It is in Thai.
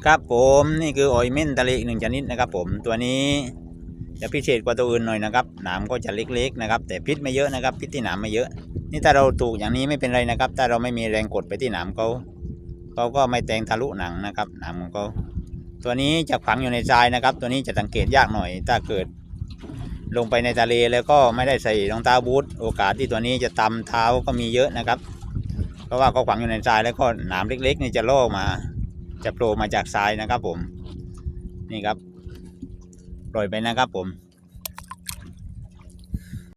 ครับผมนี่คือออยเม่นทะเลอีกหนึ่งชนิดนะครับผมตัวนี้จะพิเศษกว่าตัวอื่นหน่อยนะครับหนามก็จะเล็กๆนะครับแต่พิษไม่เยอะนะครับพิษที่หนามไม่เยอะนี่ถ้าเราถูกอย่างนี้ไม่เป็นไรนะครับถ้าเราไม่มีแรงกดไปที่หนามเขาก็ไม่แทงทะลุหนังนะครับหนามของเขาตัวนี้จะฝังอยู่ในทรายนะครับตัวนี้จะสังเกตยากหน่อยถ้าเกิดลงไปในทะเลแล้วก็ไม่ได้ใส่รองเท้าบูทโอกาสที่ตัวนี้จะตำเท้าก็มีเยอะนะครับเพราะว่าเขาฝังอยู่ในทรายแล้วก็หนามเล็กๆนี่จะล่อมาจะโผล่มาจากทรายนะครับผมนี่ครับปล่อยไปนะครับผม